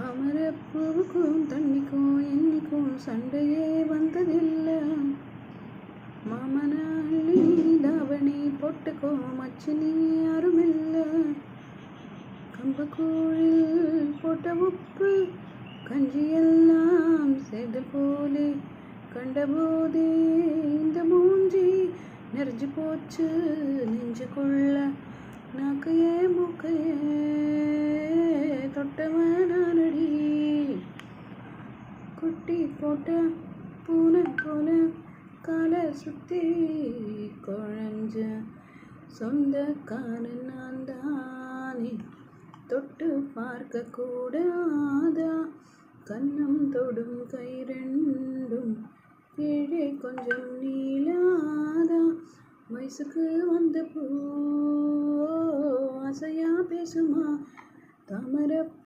தாமரைப்பூவுக்கும் தண்ணிக்கும் என்னைக்கும் சண்டையே வந்ததில்லை. மாமன அள்ளி தாவணி பொட்டுக்கோ மச்சினி யாருமில்லை. கம்பக்கூழில் போட்ட உப்பு கஞ்சியெல்லாம் செது போலே கண்டபோதே இந்த மூஞ்சி நெறிஞ்சு போச்சு நெஞ்சுக்குள்ள. நாக்கையே மூக்கையே தொட்டவனானடி. குட்டி போட்ட பூனை போல காலை சுத்தி குழஞ்ச சொந்தக்காரன் நான் தானே. தொட்டு பார்க்க கூடாதா கன்னம் தொடும் கை ரெண்டும் கீழே கொஞ்சம் நீளாதா. வயசுக்கு வந்த பூ அசையா பேசுமா தாமரை